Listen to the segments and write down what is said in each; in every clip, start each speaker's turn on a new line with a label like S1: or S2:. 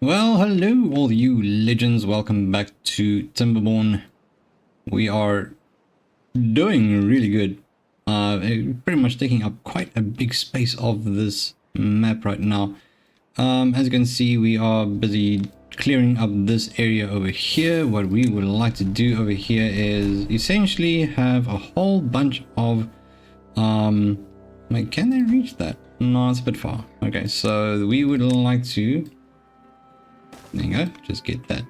S1: Well, hello all you legends, welcome back to Timberborn. We are doing really good. Pretty much taking up quite a big space of this map right now. As you can see, we are busy clearing up this area over here. What we would like to do over here is essentially have a whole bunch of wait, can they reach that? No, it's a bit far. Okay, so we would like to, there you go, just get that.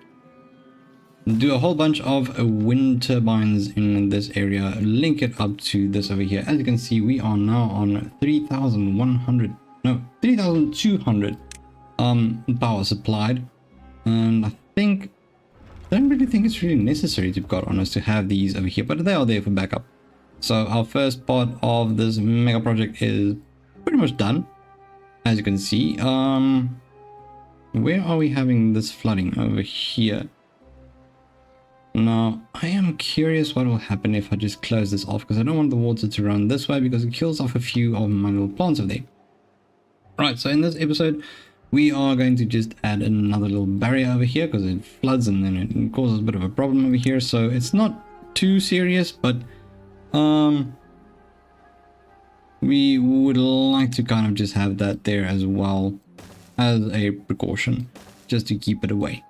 S1: Do a whole bunch of wind turbines in this area, link it up to this over here. As you can see, we are now on 3,100, no, 3,200 power supplied, and I don't really think it's really necessary, to be quite honest, to have these over here, but they are there for backup. So our first part of this mega project is pretty much done, as you can see. Where are we having this flooding? Over here. Now, I am curious what will happen if I just close this off, because I don't want the water to run this way, because it kills off a few of my little plants over there. Right, so in this episode, we are going to just add another little barrier over here, because it floods and then it causes a bit of a problem over here. So it's not too serious, but we would like to kind of just have that there as well as a precaution, just to keep it away.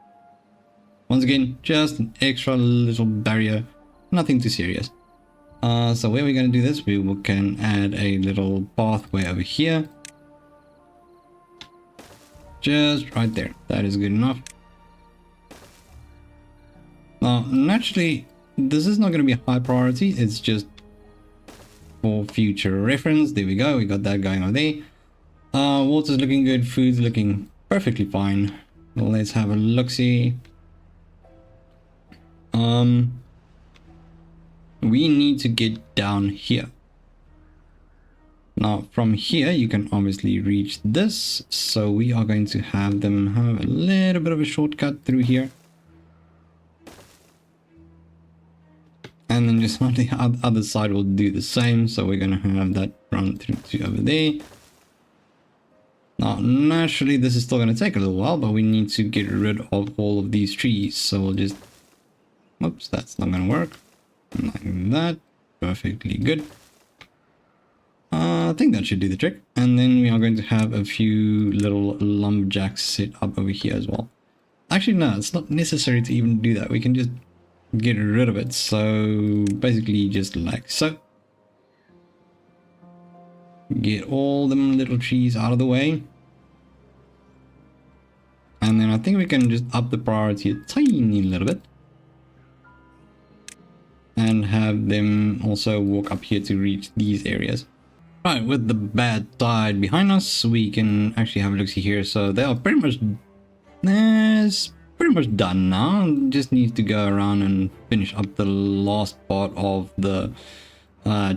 S1: Once again, just an extra little barrier, nothing too serious. So where we're going to do this, we can add a little pathway over here. Just right there. That is good enough. Now, naturally, this is not going to be a high priority. It's just for future reference. There we go. We got that going over there. Water's looking good. Food's looking perfectly fine. Let's have a look-see. We need to get down here. Now from here you can obviously reach this, so we are going to have them have a little bit of a shortcut through here, and then just on the other side will do the same. So we're going to have that run through to over there. Now naturally this is still going to take a little while, but we need to get rid of all of these trees, so we'll just, oops, that's not going to work. Like that. Perfectly good. I think that should do the trick. And then we are going to have a few little lumberjacks set up over here as well. Actually, no, it's not necessary to even do that. We can just get rid of it. So basically just like so. Get all them little trees out of the way. And then I think we can just up the priority a tiny little bit. And have them also walk up here to reach these areas. Right, with the bad tide behind us, we can actually have a look here. So they are pretty much, it's pretty much done now. Just need to go around and finish up the last part of the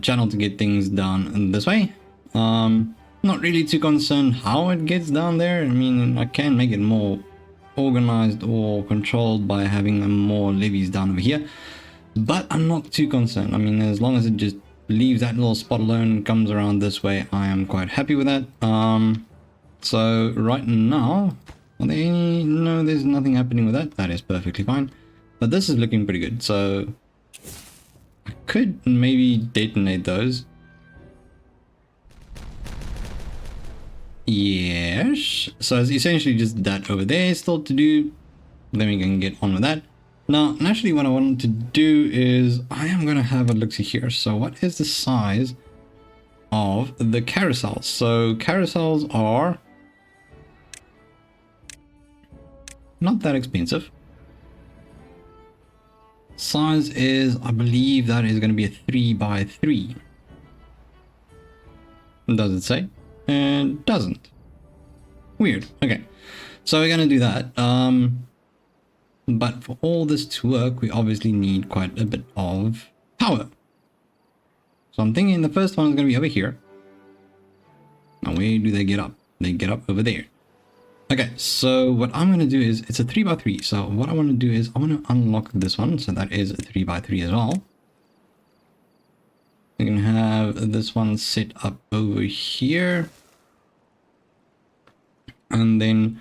S1: channel to get things done this way. Not really too concerned how it gets down there. I mean, I can make it more organized or controlled by having more levees down over here. But I'm not too concerned. I mean, as long as it just leaves that little spot alone and comes around this way, I am quite happy with that. So right now, no, there's nothing happening with that. That is perfectly fine. But this is looking pretty good. So I could maybe detonate those. Yes. So it's essentially just that over there still to do. Then we can get on with that. Now, naturally, what I want to do is I am going to have a look here. So what is the size of the carousels? So carousels are not that expensive. Size is, I believe that is going to be a 3x3. Does it say? It doesn't. Weird. Okay. So we're going to do that. But for all this to work, we obviously need quite a bit of power. So I'm thinking the first one is going to be over here. Now, where do they get up? They get up over there. Okay, so what I'm going to do is, it's a 3x3. So what I want to do is, I want to unlock this one. So that is a 3x3 as well. We can have this one set up over here. And then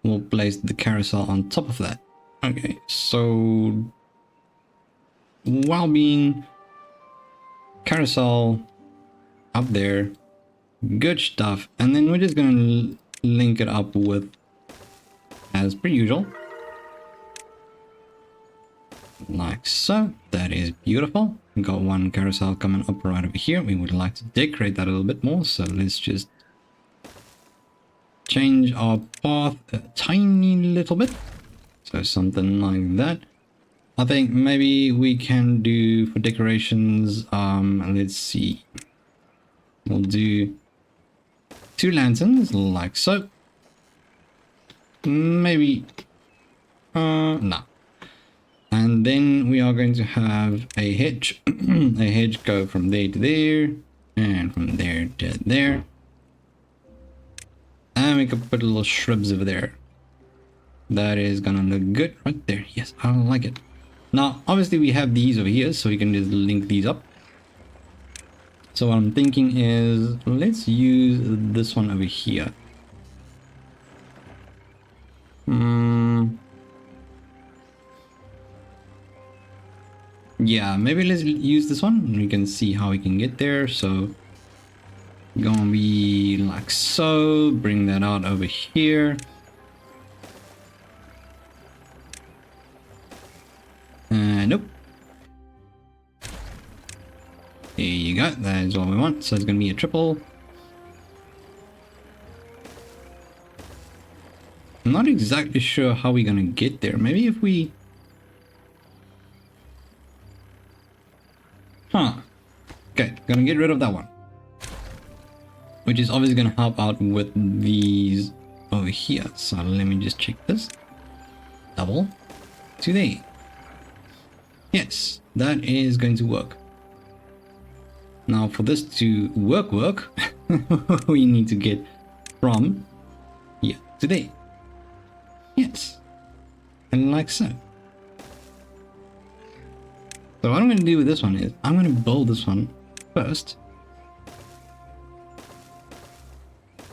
S1: we'll place the carousel on top of that. Okay, so well-being carousel up there, good stuff, and then we're just gonna link it up with, as per usual, like so. That is beautiful. We got one carousel coming up right over here. We would like to decorate that a little bit more, so let's just change our path a tiny little bit, so something like that. I think maybe we can do for decorations, let's see, we'll do 2 lanterns like so. Maybe no. And then we are going to have a hedge a hedge go from there to there and from there to there, and we could put little shrubs over there. That is gonna look good right there. Yes, I like it. Now, obviously we have these over here, so we can just link these up. So what I'm thinking is, let's use this one over here. Yeah, maybe let's use this one. We can see how we can get there. So, gonna be like so. Bring that out over here. Nope. There you go. That is what we want. So it's going to be a triple. I'm not exactly sure how we're going to get there. Maybe if we... Okay, going to get rid of that one. Which is obviously going to help out with these over here. So let me just check this. Double to there. Yes, that is going to work. Now for this to work, we need to get from here to there. Yes, and like so. So what I'm going to do with this one is, I'm going to build this one first.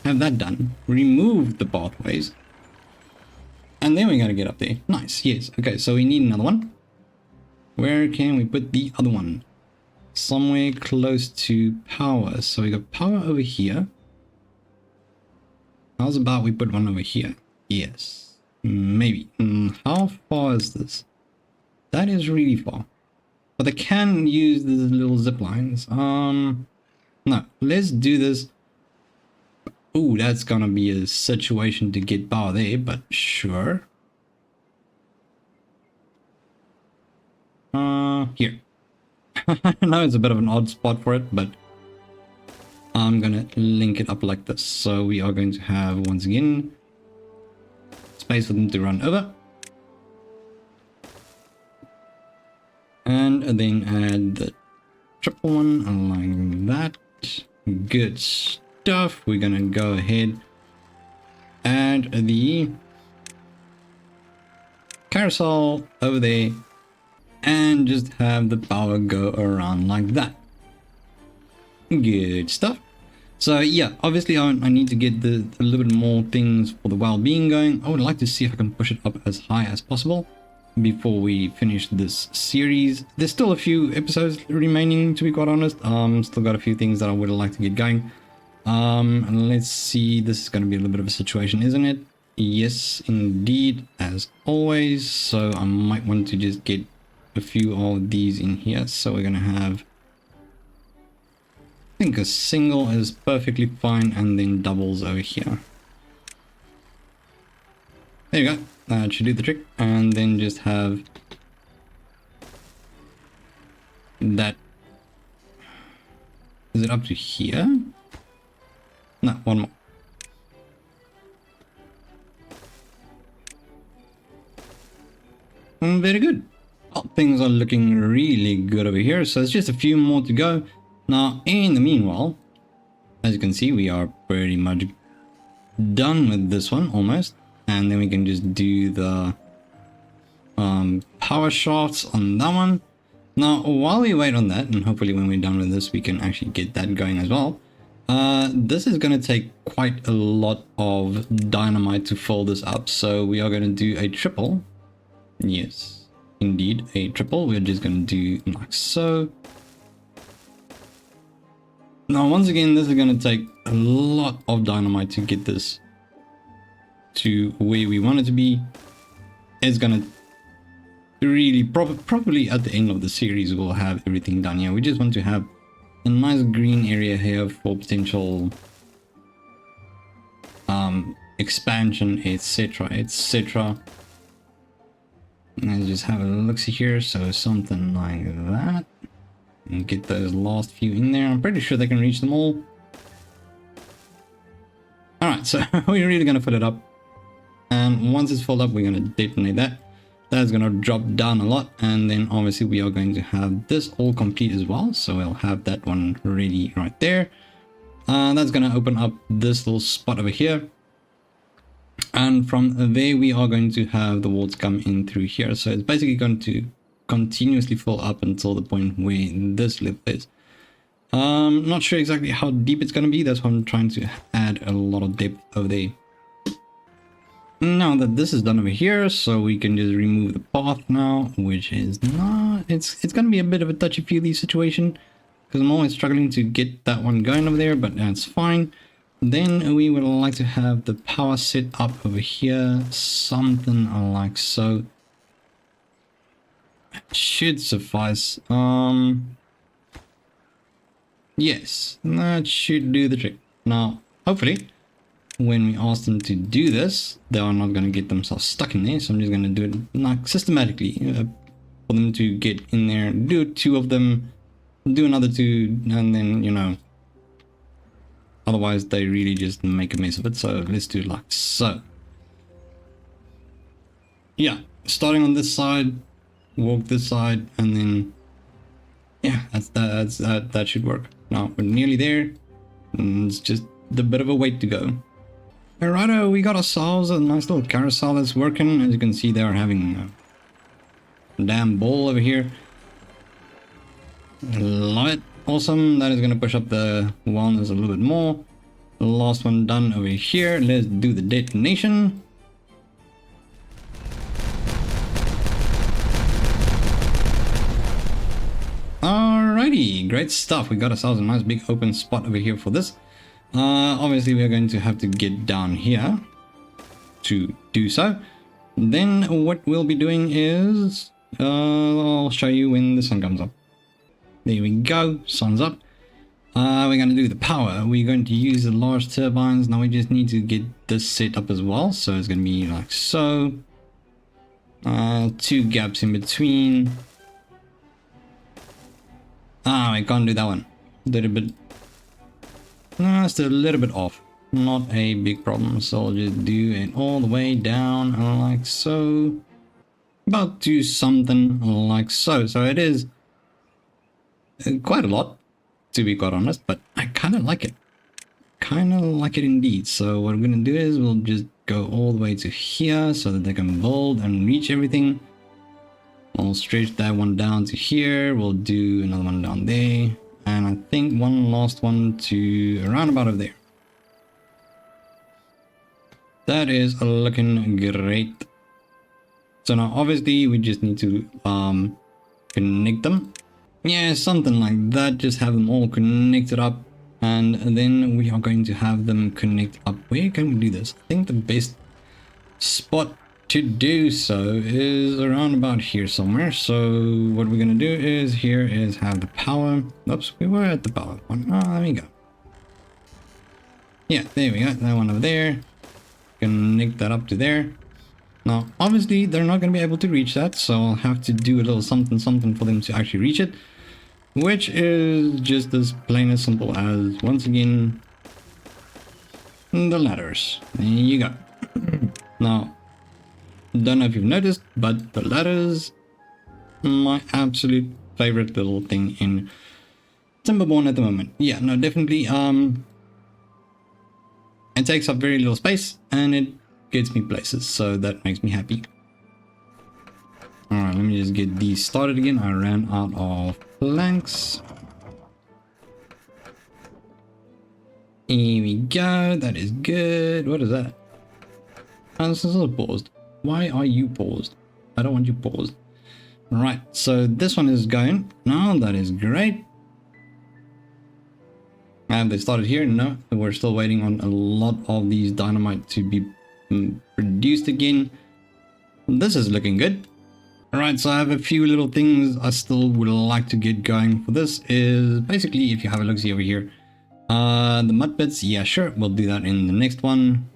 S1: Have that done. Remove the pathways. And then we're going to get up there. Nice, yes. Okay, so we need another one. Where can we put the other one? Somewhere close to power. So we got power over here. How's about we put one over here? Yes. Maybe. How far is this? That is really far. But they can use these little zip lines. No. Let's do this. Oh, that's gonna be a situation to get power there, but sure. Here. I know it's a bit of an odd spot for it, but I'm gonna link it up like this. So we are going to have, once again, space for them to run over. And then add the triple one like that. Good stuff. We're gonna go ahead, add the carousel over there, and just have the power go around like that. Good stuff. So yeah, obviously I need to get a little bit more things for the well-being going. I would like to see if I can push it up as high as possible before we finish this series. There's still a few episodes remaining, to be quite honest. Still got a few things that I would like to get going. And let's see, this is going to be a little bit of a situation, isn't it? Yes, indeed, as always. So I might want to just get a few of these in here. So we're gonna have, I think a single is perfectly fine, and then doubles over here. There you go. That should do the trick. And then just have that. Is it up to here? No, one more. Very good. Well, things are looking really good over here, so it's just a few more to go. Now, in the meanwhile, as you can see, we are pretty much done with this one, almost. And then we can just do the power shafts on that one. Now, while we wait on that, and hopefully when we're done with this, we can actually get that going as well. This is going to take quite a lot of dynamite to fold this up, so we are going to do a triple. Yes, indeed, a triple. We're just going to do like so. Now, once again, this is going to take a lot of dynamite to get this to where we want it to be. It's going to really, probably at the end of the series, we'll have everything done here. We just want to have a nice green area here for potential expansion, etc, etc. Let's just have a look here. So something like that, and get those last few in there. I'm pretty sure they can reach them all. All right, so we're really going to fill it up, and once it's filled up, we're going to detonate that. That's going to drop down a lot, and then obviously we are going to have this all complete as well, so we'll have that one ready right there. That's going to open up this little spot over here, and from there we are going to have the walls come in through here. So it's basically going to continuously fill up until the point where this level is. Not sure exactly how deep it's going to be. That's why I'm trying to add a lot of depth over there. Now that this is done over here, so we can just remove the path now, which is not, it's going to be a bit of a touchy-feely situation because I'm always struggling to get that one going over there, but that's fine. Then we would like to have the power set up over here, something like so. It should suffice. Yes, that should do the trick. Now, hopefully, when we ask them to do this, they are not going to get themselves stuck in there. So I'm just going to do it like systematically for them to get in there, do 2 of them, do another 2, and then, you know, otherwise they really just make a mess of it. So let's do it like so. Yeah, starting on this side, walk this side, and then yeah, that should work. Now we're nearly there, and it's just a bit of a wait to go. Alrighto, we got ourselves a nice little carousel that's working. As you can see, they are having a damn ball over here. Love it. Awesome. That is going to push up the wellness a little bit more. The last one done over here. Let's do the detonation. Alrighty, great stuff. We got ourselves a nice big open spot over here for this. Obviously, we are going to have to get down here to do so. Then what we'll be doing is, I'll show you when the sun comes up. There we go, sun's up. We're going to do the power. We're going to use the large turbines. Now we just need to get this set up as well. So it's going to be like so. 2 gaps in between. I can't do that one. Did a bit. No, it's a little bit off. Not a big problem. So I'll just do it all the way down like so. About do something like so. So it is quite a lot, to be quite honest, but I kind of like it. Kind of like it indeed. So what we're going to do is we'll just go all the way to here so that they can build and reach everything. I'll stretch that one down to here. We'll do another one down there. And I think one last one to around about over there. That is looking great. So now obviously we just need to connect them. Yeah, something like that. Just have them all connected up. And then we are going to have them connect up. Where can we do this? I think the best spot to do so is around about here somewhere. So what we're going to do is here is have the power. Oops, we were at the power one. Oh, there we go. Yeah, there we go. That one over there. Connect that up to there. Now, obviously, they're not going to be able to reach that. So I'll have to do a little something for them to actually reach it. Which is just as plain as simple as, once again, the ladders. There you go. Now, don't know if you've noticed, but the ladders, my absolute favorite little thing in Timberborn at the moment. Yeah, no, definitely. It takes up very little space and it gets me places, so that makes me happy. Alright, let me just get these started again. I ran out of planks. Here we go. That is good. What is that? Oh, this is paused. Why are you paused? I don't want you paused. Right, so this one is going. No, that is great. And they started here. No, we're still waiting on a lot of these dynamite to be produced again. This is looking good. Alright, so I have a few little things I still would like to get going for this. Is basically, if you have a look, see over here, the mud pits. Yeah, sure, we'll do that in the next one.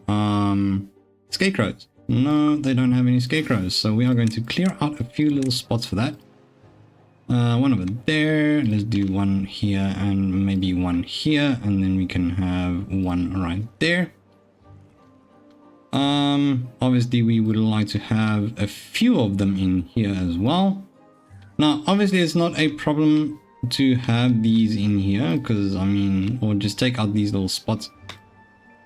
S1: Scarecrows. No, they don't have any scarecrows, so we are going to clear out a few little spots for that. One over there. Let's do one here and maybe one here, and then we can have one right there. Obviously we would like to have a few of them in here as well. Now, obviously it's not a problem to have these in here, because I mean, or just take out these little spots.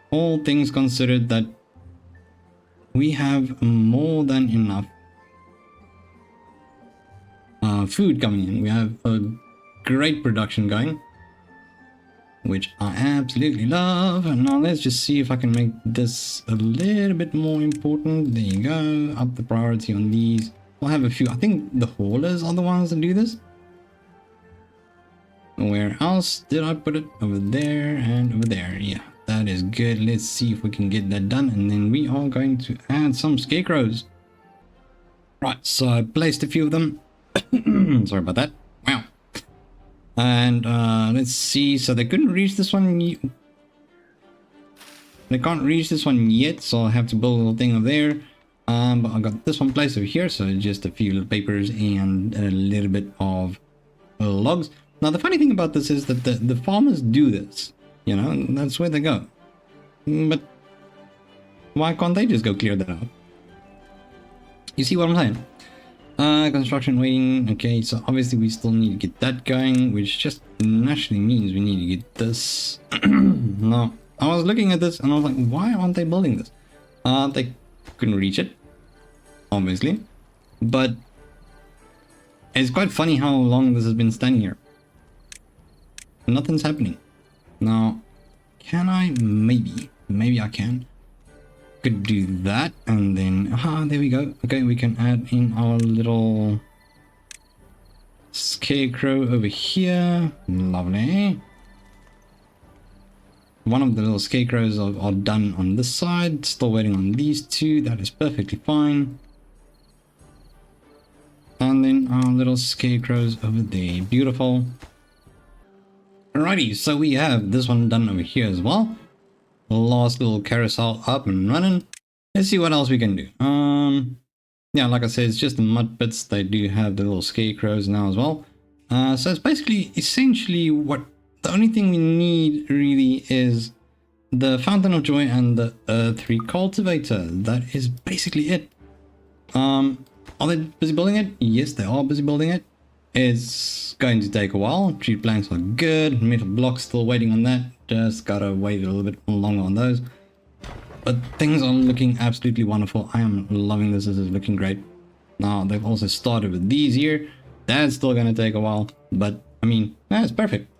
S1: All things considered, that we have more than enough food coming in. We have a great production going, which I absolutely love. And now let's just see if I can make this a little bit more important. There you go. Up the priority on these. We'll have a few. I think the haulers are the ones that do this. Where else did I put it? Over there and over there. Yeah, that is good. Let's see if we can get that done. And then we are going to add some scarecrows. Right, so I placed a few of them. Sorry about that. Wow. And let's see. So they couldn't reach this one. They can't reach this one yet, so I'll have to build a little thing over there. But I got this one placed over here, so just a few little papers and a little bit of logs. Now the funny thing about this is that the farmers do this, you know, and that's where they go. But why can't they just go clear that out? You see what I'm saying? Construction waiting. Okay, so obviously we still need to get that going, which just naturally means we need to get this. Now, I was looking at this and I was like, why aren't they building this? They couldn't reach it, obviously. But it's quite funny how long this has been standing here. Nothing's happening. Now, can I? Maybe I can. Could do that, and then there we go. Okay, we can add in our little scarecrow over here. Lovely. One of the little scarecrows are done on this side. Still waiting on these two. That is perfectly fine. And then our little scarecrows over there. Beautiful. Alrighty, so we have this one done over here as well. Last little carousel up and running. Let's see what else we can do. Yeah, like I said, it's just the mud pits. They do have the little scarecrows now as well. So it's basically, essentially, what the only thing we need really is the Fountain of Joy and the Earth Recultivator. That is basically it. Are they busy building it? Yes, they are busy building it. It's going to take a while. Tree planks are good. Metal blocks still waiting on that. Just gotta wait a little bit longer on those. But things are looking absolutely wonderful. I am loving this. This is looking great. Now, they've also started with these here. That's still gonna take a while. But, I mean, that's perfect.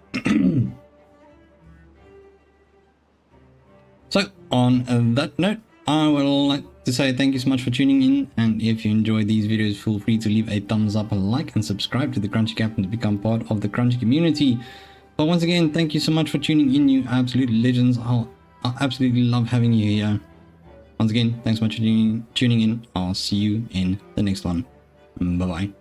S1: So, on that note, I would like to say thank you so much for tuning in, and if you enjoy these videos, feel free to leave a thumbs up, a like, and subscribe to the Crunchy Captain to become part of the Crunchy community. But once again, thank you so much for tuning in, you absolute legends. I absolutely love having you here. Once again, thanks so much for tuning in. I'll see you in the next one. Bye bye.